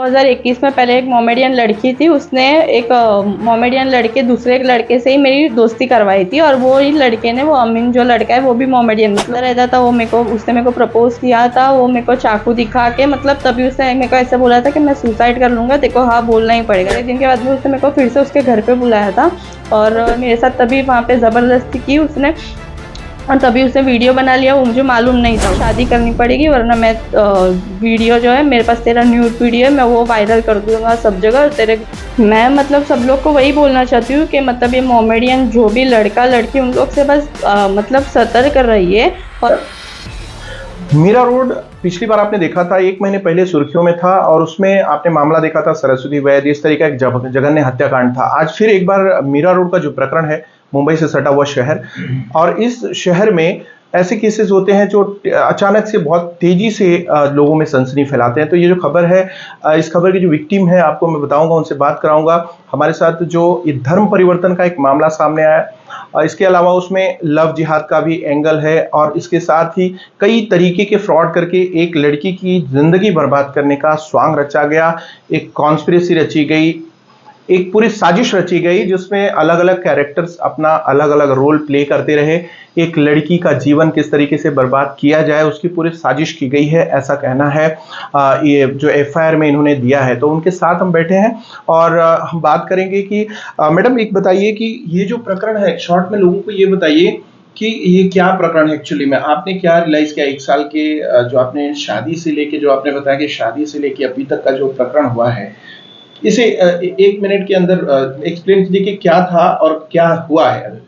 2021 में पहले एक मोमेडियन लड़की थी, उसने एक मोमेडियन लड़के दूसरे एक लड़के से ही मेरी दोस्ती करवाई थी। और वो ही लड़के ने, वो अमीन जो लड़का है वो भी मोमेडियन मतलब रहता था। वो उसने मेरे को प्रपोज किया था, वो मेरे को चाकू दिखा के, मतलब तभी उसने मेरे को ऐसे बोला था कि मैं सुसाइड कर लूँगा, तेरे को हाँ बोलना ही पड़ेगा। एक दिन के बाद में उसने मेरे को फिर से उसके घर पर बुलाया था और मेरे साथ तभी वहाँ पर ज़बरदस्ती की उसने, और तभी उसने वीडियो बना लिया। वो मुझे मालूम नहीं था। शादी करनी पड़ेगी वरना मैं वीडियो जो है मेरे पास तेरा न्यूड वीडियो है, मैं वो वायरल कर दूंगा सब जगह तेरे। मैं मतलब सब लोग को वही बोलना चाहती हूँ कि मतलब ये मोमेडियन जो भी लड़का लड़की उन लोग से बस मतलब सतर्क रहिए। और मीरा रोड पिछली बार आपने देखा था, 1 महीने पहले सुर्खियों में था और उसमें आपने मामला देखा था सरस्वती वैद, इस तरह का एक जघन्य हत्याकांड था। आज फिर एक बार मीरा रोड का जो प्रकरण है, मुंबई से सटा हुआ शहर, और इस शहर में ऐसे केसेस होते हैं जो अचानक से बहुत तेजी से लोगों में सनसनी फैलाते हैं। तो ये जो खबर है, इस खबर की जो विक्टिम है आपको मैं बताऊंगा, उनसे बात कराऊंगा। हमारे साथ जो ये धर्म परिवर्तन का एक मामला सामने आया, इसके अलावा उसमें लव जिहाद का भी एंगल है, और इसके साथ ही कई तरीके के फ्रॉड करके एक लड़की की जिंदगी बर्बाद करने का स्वांग रचा गया, एक कॉन्स्पिरेसी रची गई, एक पूरी साजिश रची गई जिसमें अलग अलग कैरेक्टर्स अपना अलग अलग रोल प्ले करते रहे। एक लड़की का जीवन किस तरीके से बर्बाद किया जाए उसकी पूरी साजिश की गई है, ऐसा कहना है ये जो एफआईआर में इन्होंने दिया है। तो उनके साथ हम बैठे हैं और हम बात करेंगे कि मैडम एक बताइए कि ये जो प्रकरण है, शॉर्ट में लोगों को ये बताइए कि ये क्या प्रकरण है एक्चुअली में, आपने क्या रियलाइज किया 1 साल के जो आपने शादी से लेके, जो आपने बताया कि शादी से लेके अभी तक का जो प्रकरण हुआ है, इसे 1 मिनट के अंदर एक्सप्लेन कीजिए कि क्या था और क्या हुआ है।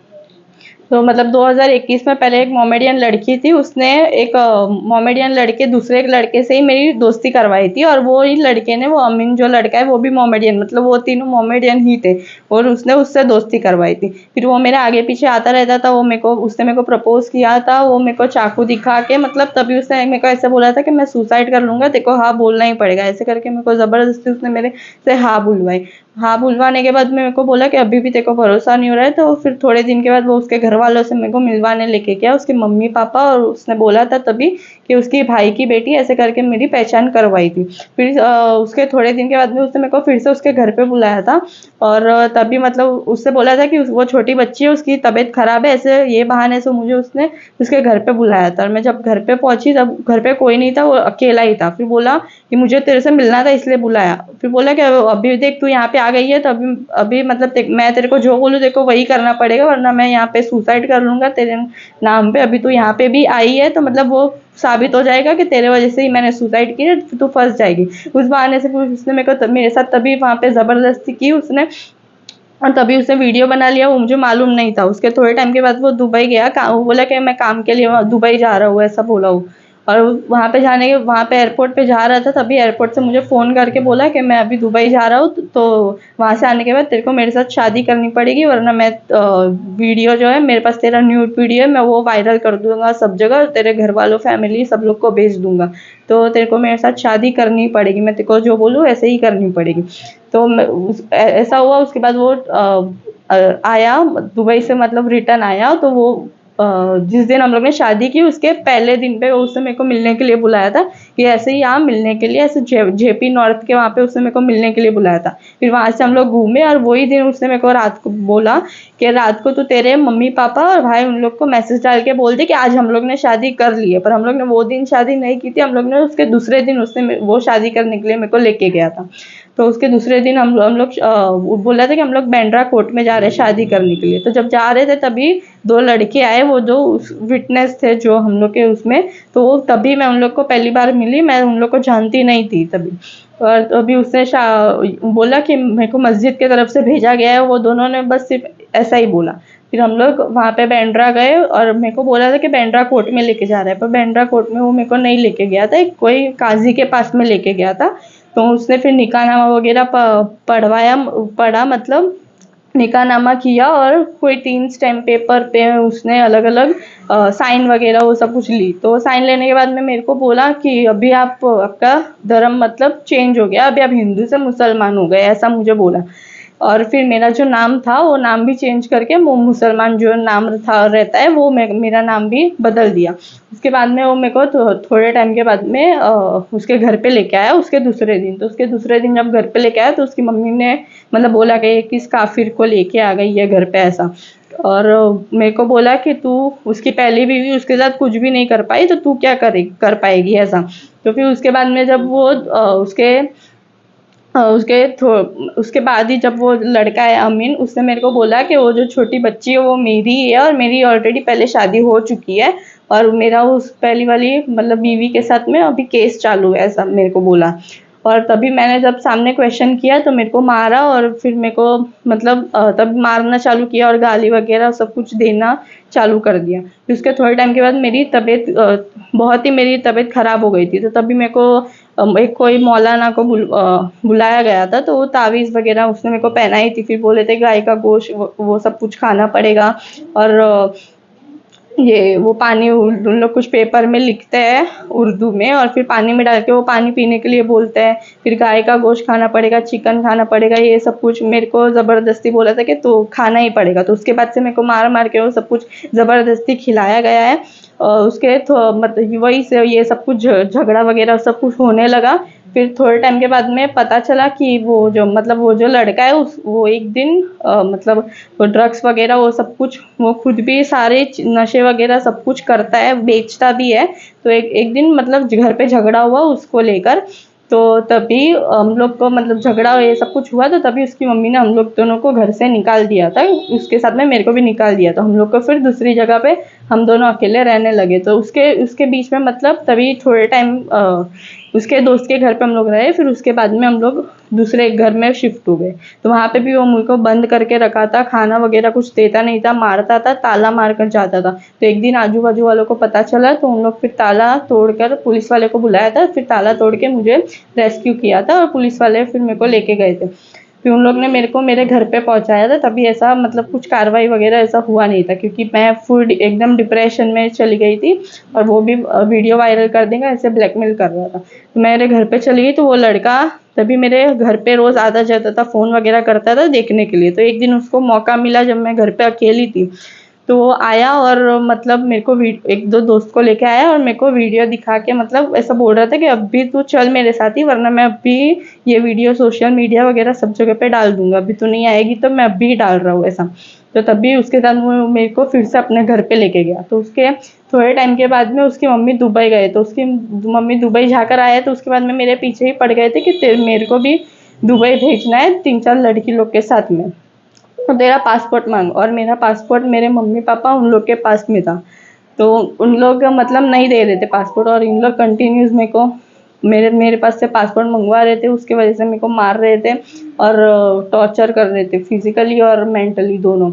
तो मतलब 2021 में पहले एक मोमेडियन लड़की थी, उसने एक मोमेडियन लड़के दूसरे एक लड़के से ही मेरी दोस्ती करवाई थी। और वो ही लड़के ने, वो अमीन जो लड़का है वो भी मोमेडियन, मतलब वो तीनों मोमेडियन ही थे, और उसने उससे दोस्ती करवाई थी। फिर वो मेरे आगे पीछे आता रहता था। उसने मेरे को प्रपोज किया था, वो मेरे को चाकू दिखा के, मतलब तभी उसने मेरे को ऐसे बोला था कि मैं सुसाइड कर लूँगा, तेरे को हाँ बोलना ही पड़ेगा। ऐसे करके मेरे को ज़बरदस्ती उसने मेरे से हाँ बुलवाई। हाँ बुलवाने के बाद मेरे को बोला कि अभी भी तेरे को भरोसा नहीं हो रहा है। तो फिर थोड़े दिन के बाद वो उसके घर वालों से मेरे को मिलवाने लेके गया, उसके मम्मी पापा, और उसने बोला था तभी कि उसकी भाई की बेटी ऐसे करके मेरी पहचान करवाई थी। फिर उसके थोड़े दिन के बाद में उसने मेरे को फिर से उसके घर पे बुलाया था। और तभी मतलब उससे बोला था कि वो छोटी बच्ची है, उसकी तबीयत खराब है, ऐसे ये बहाने से मुझे उसने उसके घर पे बुलाया था। और मैं जब घर पे पहुंची तब घर पे कोई नहीं था, वो अकेला ही था। फिर बोला कि मुझे तेरे से मिलना था इसलिए बुलाया। फिर बोला कि अभी देख तू यहाँ पे आ गई है, तो अभी मतलब मैं तेरे को जो बोलूँ तेरे को वही करना पड़ेगा, वरना मैं यहाँ पे सुसाइड कर लूँगा तेरे नाम पे। अभी तू यहाँ पे भी आई है तो मतलब वो साबित हो जाएगा कि तेरे वजह से ही मैंने सुसाइड की है, फिर तू फंस जाएगी। उस बहाने से फिर उसने मेरे साथ तभी वहाँ पे ज़बरदस्ती की उसने, और तभी उसने वीडियो बना लिया। वो मुझे मालूम नहीं था। उसके थोड़े टाइम के बाद वो दुबई गया, वो बोला कि मैं काम के लिए दुबई जा रहा हूँ, ऐसा बोला वो। और वहाँ पे एयरपोर्ट पे जा रहा था, तभी एयरपोर्ट से मुझे फ़ोन करके बोला कि मैं अभी दुबई जा रहा हूँ, तो वहाँ से आने के बाद तेरे को मेरे साथ शादी करनी पड़ेगी, वरना मैं वीडियो जो है मेरे पास तेरा न्यूड वीडियो है, मैं वो वायरल कर दूंगा सब जगह, तेरे घर वालों फैमिली सब लोग को भेज दूंगा। तो तेरे को मेरे साथ शादी करनी पड़ेगी, मैं तेरे को जो बोलूँ ऐसे ही करनी पड़ेगी। तो ऐसा हुआ। उसके बाद वो आया दुबई से, मतलब रिटर्न आया। तो वो जिस दिन हम लोग ने शादी की उसके पहले दिन पे उसने मेरे को मिलने के लिए बुलाया था कि ऐसे ही यहाँ मिलने के लिए, ऐसे जेपी नॉर्थ के वहाँ पे उसने मेरे को मिलने के लिए बुलाया था। फिर वहाँ से हम लोग घूमे, और वही दिन उसने मेरे को रात को बोला कि रात को तो तेरे मम्मी पापा और भाई उन लोग को मैसेज डाल के बोल दे कि आज हम लोग ने शादी कर ली है। पर हम लोग ने वो दिन शादी नहीं की थी, हम लोग ने उसके दूसरे दिन उसने वो शादी करने के लिए मेरे को लेके गया था। तो उसके दूसरे दिन हम लोग बोला था कि हम लोग बांद्रा कोर्ट में जा रहे हैं शादी करने के लिए। तो जब जा रहे थे तभी 2 लड़के आए, वो जो विटनेस थे जो हम लोग के उसमें, तो वो तभी मैं उन लोग को पहली बार मिली, मैं उन लोग को जानती नहीं थी तभी। और अभी उसने बोला कि मेरे को मस्जिद की तरफ से भेजा गया है, वो दोनों ने बस सिर्फ ऐसा ही बोला। फिर हम लोग वहाँ पे बांद्रा गए, और मेरे को बोला था कि बांद्रा कोर्ट में लेके जा रहा है, पर बांद्रा कोर्ट में वो मेरे को नहीं लेके गया था, कोई काजी के पास में लेके गया था। तो उसने फिर निकाहनामा वगैरह पढ़ा, मतलब निकाहनामा किया, और कोई 3 स्टैम्प पेपर पे उसने अलग अलग साइन वगैरह वो सब कुछ ली। तो साइन लेने के बाद में मेरे को बोला कि अभी आपका धर्म मतलब चेंज हो गया, अभी आप हिंदू से मुसलमान हो गए, ऐसा मुझे बोला। और फिर मेरा जो नाम था वो नाम भी चेंज करके वो मुसलमान जो नाम था रहता है वो मेरा नाम भी बदल दिया। उसके बाद में वो मेरे को थोड़े टाइम के बाद में उसके घर पे लेके आया उसके दूसरे दिन। तो उसके दूसरे दिन जब घर पे लेके आया तो उसकी मम्मी ने मतलब बोला कि किस काफिर को लेके आ गई है घर पे ऐसा। और मेरे को बोला कि तू उसकी पहली बीवी उसके साथ कुछ भी नहीं कर पाई तो तू क्या कर पाएगी ऐसा। तो फिर उसके बाद में जब वो उसके बाद ही जब वो लड़का है अमीन उसने मेरे को बोला कि वो जो छोटी बच्ची है वो मेरी है और मेरी ऑलरेडी पहले शादी हो चुकी है और मेरा उस पहली वाली मतलब बीवी के साथ में अभी केस चालू है ऐसा मेरे को बोला। और तभी मैंने जब सामने क्वेश्चन किया तो मेरे को मारा और फिर मेरे को मतलब तब मारना चालू किया और गाली वगैरह सब कुछ देना चालू कर दिया। फिर उसके थोड़े टाइम के बाद मेरी तबीयत बहुत ही मेरी तबीयत ख़राब हो गई थी। तो तभी मेरे को एक कोई मौलाना को बुलाया गया था तो वो तावीज़ वगैरह उसने मेरे को पहनाई थी। फिर बोले थे गाय का गोश्त वो सब कुछ खाना पड़ेगा और ये वो पानी उन लोग कुछ पेपर में लिखते हैं उर्दू में और फिर पानी में डाल के वो पानी पीने के लिए बोलते हैं। फिर गाय का गोश्त खाना पड़ेगा, चिकन खाना पड़ेगा, ये सब कुछ मेरे को ज़बरदस्ती बोला था कि तो खाना ही पड़ेगा। तो उसके बाद से मेरे को मार मार के वो सब कुछ ज़बरदस्ती खिलाया गया है। उसके मतलब वही से ये सब कुछ झगड़ा वगैरह सब कुछ होने लगा। फिर थोड़े टाइम के बाद में पता चला कि वो जो लड़का है उस वो एक दिन मतलब वो ड्रग्स वगैरह वो सब कुछ वो खुद भी सारे नशे वगैरह सब कुछ करता है, बेचता भी है। तो एक दिन मतलब घर पे झगड़ा हुआ उसको लेकर। तो तभी हम लोग को मतलब झगड़ा ये सब कुछ हुआ तो तभी उसकी मम्मी ने हम लोग दोनों को घर से निकाल दिया था। उसके साथ में मेरे को भी निकाल दिया। तो हम लोग को फिर दूसरी जगह पे हम दोनों अकेले रहने लगे। तो उसके उसके बीच में मतलब तभी थोड़े टाइम उसके दोस्त के घर पे हम लोग रहे। फिर उसके बाद में हम लोग दूसरे एक घर में शिफ्ट हो गए। तो वहाँ पे भी वो मुझ को बंद करके रखा था, खाना वगैरह कुछ देता नहीं था, मारता था, ताला मार कर जाता था। तो एक दिन आजू बाजू वालों को पता चला तो उन लोग फिर ताला तोड़कर पुलिस वाले को बुलाया था। फिर ताला तोड़ के मुझे रेस्क्यू किया था और पुलिस वाले फिर मेरे को लेके गए थे। फिर उन लोग ने मेरे को मेरे घर पे पहुंचाया था। तभी ऐसा मतलब कुछ कार्रवाई वगैरह ऐसा हुआ नहीं था क्योंकि मैं फुल एकदम डिप्रेशन में चली गई थी और वो भी वीडियो वायरल कर देगा ऐसे ब्लैकमेल कर रहा था। तो मेरे घर पे चली गई तो वो लड़का तभी मेरे घर पे रोज़ आता जाता था, फ़ोन वगैरह करता था देखने के लिए। तो एक दिन उसको मौका मिला जब मैं घर पे अकेली थी तो वो आया और मतलब मेरे को एक दो दोस्त को लेके आया और मेरे को वीडियो दिखा के मतलब ऐसा बोल रहा था कि अब भी तू चल मेरे साथ ही वरना मैं अभी ये वीडियो सोशल मीडिया वगैरह सब जगह पे डाल दूंगा, अभी तू नहीं आएगी तो मैं अभी डाल रहा हूँ ऐसा। तो तभी उसके साथ वो मेरे को फिर से अपने घर पे लेके गया। तो उसके थोड़े टाइम के बाद में उसकी मम्मी दुबई गए। तो उसकी मम्मी दुबई जाकर आए तो उसके बाद में मेरे पीछे ही पड़ गए थे कि मेरे को भी दुबई भेजना है 3-4 लड़की लोग के साथ में। तो तेरा पासपोर्ट मांग और मेरा पासपोर्ट मेरे मम्मी पापा उन लोग के पास में था। तो उन लोग मतलब नहीं दे रहे थे पासपोर्ट और इन लोग कंटिन्यूस मेरे को मेरे पास से पासपोर्ट मंगवा रहे थे। उसकी वजह से मेरे को मार रहे थे और टॉर्चर कर रहे थे फिजिकली और मेंटली दोनों।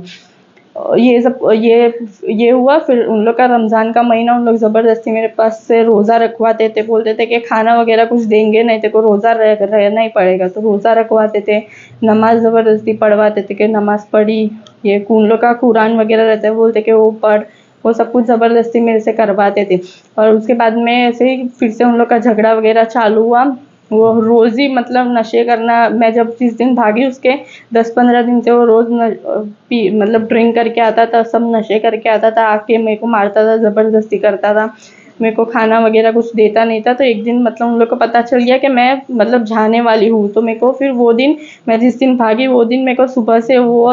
ये सब ये हुआ। फिर उन लोग का रमज़ान का महीना उन लोग ज़बरदस्ती मेरे पास से रोज़ा रखवाते थे, बोलते थे कि खाना वगैरह कुछ देंगे नहीं तेरे को, रोज़ा रहना ही पड़ेगा। तो रोज़ा रखवाते थे, नमाज़ ज़बरदस्ती पढ़वाते थे कि नमाज़ पढ़ी। ये उन लोग का कुरान वगैरह रहता है, बोलते कि वो पढ़। वो सब कुछ ज़बरदस्ती मेरे से करवाते थे। और उसके बाद में ऐसे ही फिर से उन लोग का झगड़ा वगैरह चालू हुआ। वो रोज़ ही मतलब नशे करना, मैं जब जिस दिन भागी उसके 10-15 दिन से वो रोज़ मतलब ड्रिंक करके आता था, सब नशे करके आता था, आके मेरे को मारता था, ज़बरदस्ती करता था, मेरे को खाना वगैरह कुछ देता नहीं था। तो एक दिन मतलब उन लोग को पता चल गया कि मैं मतलब जाने वाली हूँ। तो मेरे को फिर वो दिन मैं जिस दिन भागी वो दिन मेरे को सुबह से वो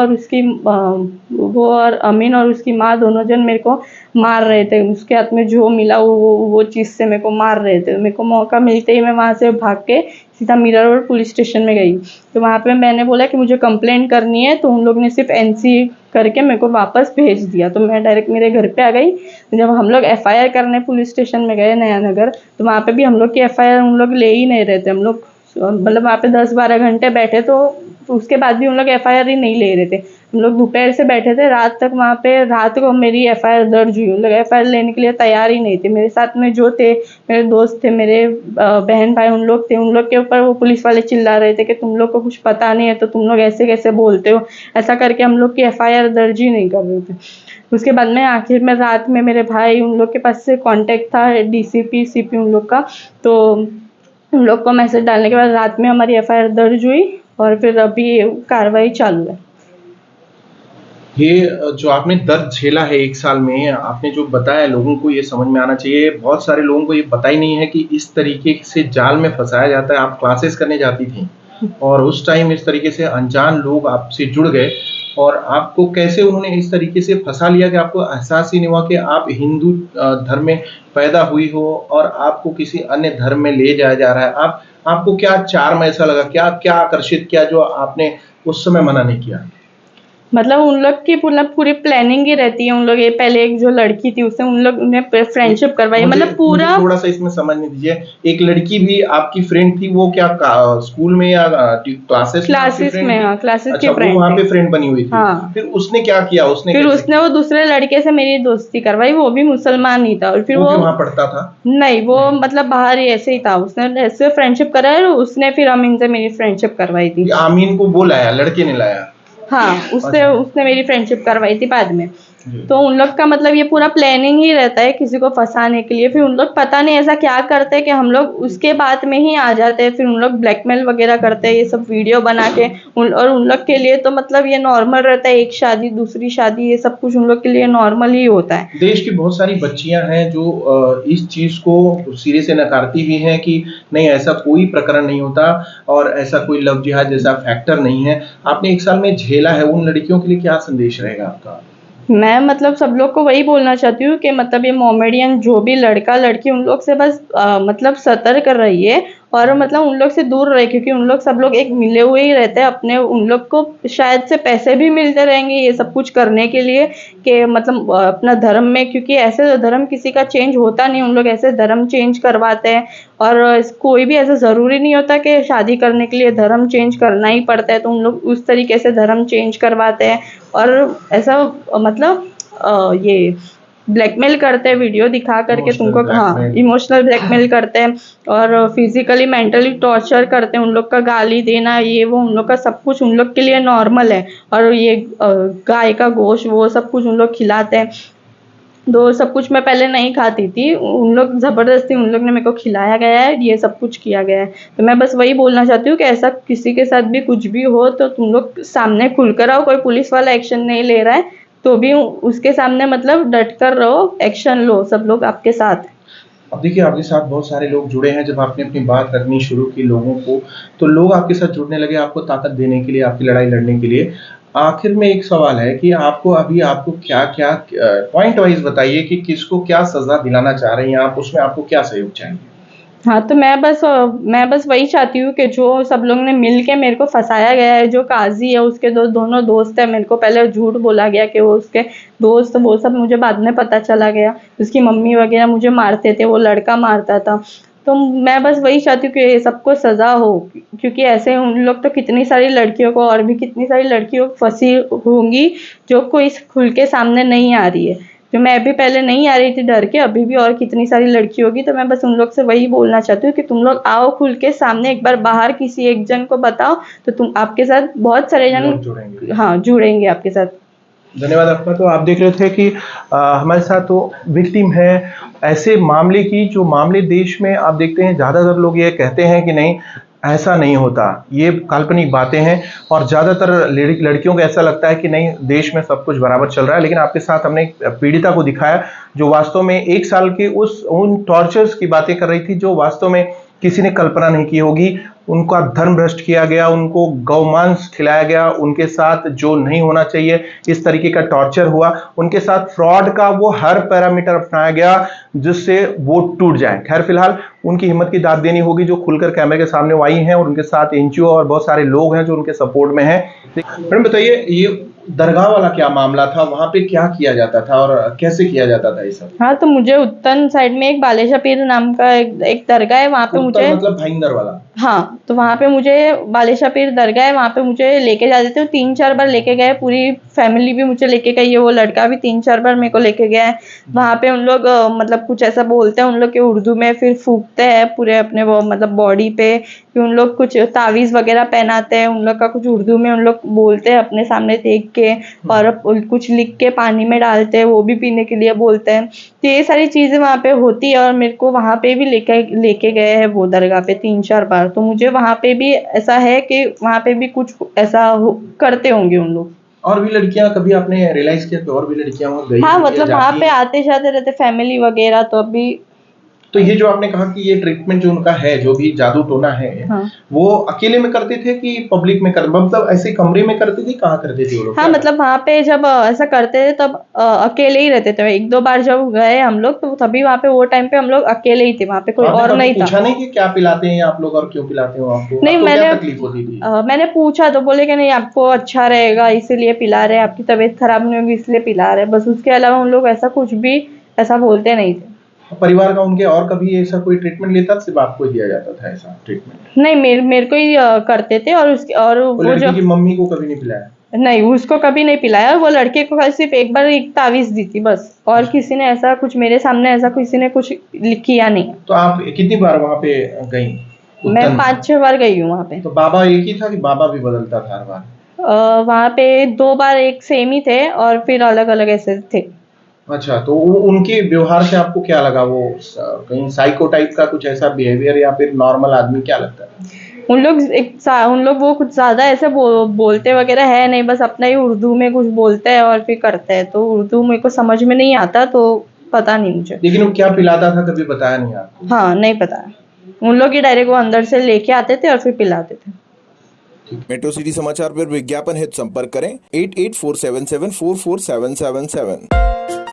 और अमीन और उसकी माँ दोनों जन मेरे को मार रहे थे। उसके हाथ में जो मिला वो चीज़ से मेरे को मार रहे थे। मेरे को मौका मिलते ही मैं वहाँ से भाग के सीधा मीरा रोड पुलिस स्टेशन में गई। तो वहाँ पे मैंने बोला कि मुझे कंप्लेंट करनी है। तो उन लोग ने सिर्फ एनसी करके मेरे को वापस भेज दिया। तो मैं डायरेक्ट मेरे घर पे आ गई। जब हम लोग एफआईआर करने पुलिस स्टेशन में गए नया नगर, तो वहाँ पे भी हम लोग की एफआईआर उन लोग ले ही नहीं रहे थे। हम लोग मतलब वहाँ पे 10-12 घंटे बैठे तो उसके बाद भी उन लोग एफआईआर ही नहीं ले रहे थे। हम लोग दोपहर से बैठे थे रात तक वहाँ पे। रात को मेरी एफआईआर दर्ज हुई। उन लोग एफआईआर लेने के लिए तैयार ही नहीं थे। मेरे साथ में जो थे मेरे दोस्त थे, मेरे बहन भाई उन लोग थे। उन लोग के ऊपर वो पुलिस वाले चिल्ला रहे थे कि तुम लोग को कुछ पता नहीं है तो तुम लोग ऐसे कैसे बोलते हो, ऐसा करके हम लोग की एफआईआर दर्ज ही नहीं कर रहे थे। उसके बाद में आखिर में रात में मेरे भाई उन लोग के पास से कांटेक्ट था डीसीपी सीपी उन लोग का। तो उन लोग को मैसेज डालने के बाद रात में हमारी एफआईआर दर्ज हुई। और फिर अभी कार्रवाई चालू है। ये जो आपने दर्द झेला है 1 साल में, आपने जो बताया लोगों को ये समझ में आना चाहिए। बहुत सारे लोगों को ये पता ही नहीं है कि इस तरीके से जाल में फँसाया जाता है। आप क्लासेस करने जाती थीं और उस टाइम इस तरीके से अनजान लोग आपसे जुड़ गए और आपको कैसे उन्होंने इस तरीके से फँसा लिया कि आपको एहसास ही नहीं हुआ कि आप हिंदू धर्म में पैदा हुई हो और आपको किसी अन्य धर्म में ले जाया जा रहा है। आपको क्या चार्म ऐसा लगा? क्या आकर्षित किया जो आपने उस समय मना नहीं किया? मतलब उन लोग की पूरी प्लानिंग ही रहती है। उन लोग ये पहले एक जो लड़की थी उससे उन लोग उन्हें फ्रेंडशिप करवाई, मतलब पूरा थोड़ा सा इसमें समझने दीजिए। एक लड़की भी आपकी फ्रेंड थी, वो क्या स्कूल में या क्लासेस में, हाँ, क्लासेस की अच्छा, वो फ्रेंड वहाँ थी। पे फ्रेंड बनी हुई थी। हाँ। फिर उसने क्या किया? फिर उसने वो दूसरे लड़के से मेरी दोस्ती करवाई, वो भी मुसलमान ही था और फिर वो भी वहाँ पढ़ता था? नहीं, वो मतलब बाहर ही ऐसे ही था। उसने ऐसे फ्रेंडशिप कराया और उसने फिर अमीन से मेरी फ्रेंडशिप करवाई थी। आमीन को वो लाया, लड़के ने लाया? हाँ, उसने मेरी फ्रेंडशिप करवाई थी बाद में। जी। तो उन लोग का मतलब ये पूरा प्लानिंग ही रहता है किसी को फंसाने के लिए। फिर उन लोग पता नहीं ऐसा क्या करते हैं कि हम लोग उसके बात में ही आ जाते हैं। फिर उन लोग ब्लैकमेल वगैरह करते हैं, ये सब वीडियो बना के। और उन लोग के लिए तो मतलब ये नॉर्मल रहता है, एक शादी दूसरी शादी, ये सब कुछ उन लोग के लिए नॉर्मल ही होता है। देश की बहुत सारी बच्चियां हैं जो इस चीज को सिरे से नकारती भी हैं कि नहीं, ऐसा कोई प्रकरण नहीं होता और ऐसा कोई लव जिहाद जैसा फैक्टर नहीं है। आपने 1 साल में झेला है, उन लड़कियों के लिए क्या संदेश रहेगा आपका? मैं मतलब सब लोग को वही बोलना चाहती हूँ कि मतलब ये मोमेडियन जो भी लड़का लड़की उन लोग से बस मतलब सतर्क रहिए और मतलब उन लोग से दूर रहे, क्योंकि उन लोग सब लोग एक मिले हुए ही रहते हैं अपने। उन लोग को शायद से पैसे भी मिलते रहेंगे ये सब कुछ करने के लिए कि मतलब अपना धर्म में, क्योंकि ऐसे धर्म किसी का चेंज होता नहीं, उन लोग ऐसे धर्म चेंज करवाते हैं। और कोई भी ऐसा ज़रूरी नहीं होता कि शादी करने के लिए धर्म चेंज करना ही पड़ता है, तो उन लोग उस तरीके से धर्म चेंज करवाते हैं। और ऐसा मतलब ये ब्लैकमेल करते हैं, वीडियो दिखा करके तुमको, हाँ, इमोशनल ब्लैकमेल करते हैं और फिजिकली मेंटली टॉर्चर करते हैं। उन लोग का गाली देना, ये वो, उन लोग का सब कुछ उन लोग के लिए नॉर्मल है। और ये गाय का गोश्त वो सब कुछ उन लोग खिलाते हैं। तो सब कुछ मैं पहले नहीं खाती थी, उन लोग ज़बरदस्ती उन लोग ने मेरे को खिलाया गया है, ये सब कुछ किया गया है। तो मैं बस वही बोलना चाहती हूँ कि ऐसा किसी के साथ भी कुछ भी हो तो तुम लोग सामने खुलकर आओ। कोई पुलिस वाला एक्शन नहीं ले रहा है तो भी उसके सामने मतलब डट कर रहो, एक्शन लो, सब लोग आपके साथ हैं। अब देखिए, आपके साथ बहुत सारे लोग जुड़े हैं। जब आपने अपनी बात रखनी शुरू की लोगों को, तो लोग आपके साथ जुड़ने लगे, आपको ताकत देने के लिए, आपकी लड़ाई लड़ने के लिए। आखिर में एक सवाल है कि आपको क्या-क्या पॉइंट वाइज़ बताइए कि किसको क्या सज़ा दिलाना चाह रही हैं आप, उसमें आपको क्या सहयोग चाहिए? हाँ, तो मैं बस वही चाहती हूँ कि जो सब लोग ने मिल के मेरे को फंसाया गया है, जो काजी है उसके दोनों दोस्त हैं, मेरे को पहले झूठ बोला गया कि वो उसके दोस्त, वो सब मुझे बाद में पता चला गया। उसकी मम्मी वगैरह मुझे मारते थे, वो लड़का मारता था। तो मैं बस वही चाहती हूँ कि सबको सज़ा हो, क्योंकि ऐसे उन लोग तो कितनी सारी लड़कियों को, और भी कितनी सारी लड़कियों फंसी होंगी जो कोई खुल के सामने नहीं आ रही है। जो मैं अभी पहले नहीं आ रही थी डर के, अभी भी और कितनी सारी लड़की होगी। तो मैं बस उन लोग से वही बोलना चाहती हूँ कि तुम लोग आओ खुल के सामने, एक बार बाहर किसी एक जन को बताओ तो तुम, आपके साथ बहुत सारे लोग जन, जुड़ेंगे। हाँ, जुड़ेंगे आपके साथ। धन्यवाद आपका। तो आप देख रहे थे कि हमारे साथ तो विक्टिम है ऐसे मामले की, जो मामले देश में आप देखते हैं ज़्यादातर लोग ये कहते हैं कि नहीं, ऐसा नहीं होता, ये काल्पनिक बातें हैं। और ज़्यादातर लड़कियों को ऐसा लगता है कि नहीं, देश में सब कुछ बराबर चल रहा है। लेकिन आपके साथ हमने एक पीड़िता को दिखाया जो वास्तव में 1 साल के उन टॉर्चर्स की बातें कर रही थी जो वास्तव में किसी ने कल्पना नहीं की होगी। उनका धर्म भ्रष्ट किया गया, उनको गौमांस खिलाया गया, उनके साथ जो नहीं होना चाहिए इस तरीके का टॉर्चर हुआ, उनके साथ फ्रॉड का वो हर पैरामीटर अपनाया गया जिससे वो टूट जाए। खैर, फिलहाल उनकी हिम्मत की दाद देनी होगी जो खुलकर कैमरे के सामने आई हैं, और उनके साथ एनजीओ और बहुत सारे लोग हैं जो उनके सपोर्ट में हैं। मैडम बताइए, ये दरगाह वाला क्या मामला था? वहाँ पे क्या किया जाता था और कैसे किया जाता था ये सब? हाँ, तो मुझे उत्तन साइड में एक बालेशा पीर नाम का एक दरगाह है, वहाँ पे मुझे, मतलब भाईंदर वाला? हाँ, तो वहाँ पे मुझे बालेशा पीर दरगाह है, वहाँ पे मुझे लेके जाते थे। 3-4 बार लेके गए, पूरी फैमिली भी मुझे लेके गई है, वो लड़का भी 3-4 बार मेरे को लेके गया है। वहाँ पे उन लोग मतलब कुछ ऐसा बोलते हैं उन लोग के उर्दू में, फिर फूंकते हैं पूरे अपने वो मतलब बॉडी पे, कि उन लोग कुछ तावीज़ वगैरह पहनाते हैं, उन लोग का कुछ उर्दू में उन लोग बोलते हैं अपने सामने देख के, और कुछ लिख के पानी में डालते हैं, वो भी पीने के लिए बोलते हैं। तो ये सारी चीज़ें वहाँ पे होती है, और मेरे को वहाँ पे भी लेके गए हैं वो दरगाह पे 3-4 बार। तो मुझे वहाँ पे भी ऐसा है कि वहाँ पे भी कुछ ऐसा करते होंगे उन लोग। और भी लड़कियां, कभी आपने रियलाइज किया कि और भी लड़कियां वहाँ गई हाँ, हुई हैं, मतलब वहाँ जाती पे हैं? आते जाते रहते फैमिली वगैरह, तो अभी तो ये जो आपने कहा कि ये ट्रीटमेंट जो उनका है, जो भी जादू टोना है, हाँ वो अकेले में करते थे कि पब्लिक में मतलब ऐसे कमरे में करते थे, कहाँ करते थे वो लोग? हाँ, क्या मतलब वहाँ पे जब ऐसा करते थे तब अकेले ही रहते थे। 1-2 बार जब गए हम लोग, तो तभी वहाँ पे वो टाइम पे हम लोग अकेले ही थे, वहाँ पे कोई आपने और कभी नहीं था। पूछा नहीं कि क्या पिलाते हैं आप लोग और क्यों पिलाते हो आपको? नहीं, आपको क्या तकलीफ होती थी? मैंने पूछा तो बोले कि नहीं, आपको अच्छा रहेगा इसीलिए पिला रहे हैं, आपकी तबीयत खराब नहीं होगी इसलिए पिला रहे हैं, बस। उसके अलावा उन लोग ऐसा कुछ भी ऐसा बोलते नहीं थे। परिवार का उनके और कभी ऐसा कोई ट्रीटमेंट लेता था, सिर्फ आपको ही दिया जाता था ऐसा ट्रीटमेंट? नहीं, मेरे को ही करते थे, और उसके और वो वो लड़की जो की मम्मी को कभी नहीं पिलाया? नहीं, उसको कभी नहीं पिलाया। वो लड़के को कल सिर्फ एक बार एक तावीज़ दी थी बस, और किसी ने ऐसा कुछ मेरे सामने ऐसा किसी ने कुछ किया नहीं। तो आप कितनी बार वहाँ पे गई? मैं उत्तन में? 5-6 बार गई हूँ वहाँ पे। तो बाबा एक ही था कि बाबा भी बदलता था हर बार? वहाँ पे 2 बार एक सेम ही थे, और फिर अलग-अलग ऐसे थे। अच्छा, तो उनके व्यवहार से आपको क्या लगा? वो कहीं साइको टाइप का कुछ ऐसा बिहेवियर, या फिर नॉर्मल आदमी, क्या लगता है? उन लोग वो कुछ ज़्यादा ऐसे बोलते वगैरह है नहीं, बस अपना ही उर्दू में कुछ बोलते हैं और फिर करते हैं। तो उर्दू मेरे को समझ में नहीं आता, तो पता नहीं मुझे। लेकिन वो क्या पिलाता था, कभी बताया नहीं आपको? हाँ, नहीं पता। उन लोग ही डायरेक्ट वो अंदर से लेके आते थे और फिर पिलाते थे। मेट्रो सिटी समाचार पर विज्ञापन हेतु संपर्क करें 8847744777।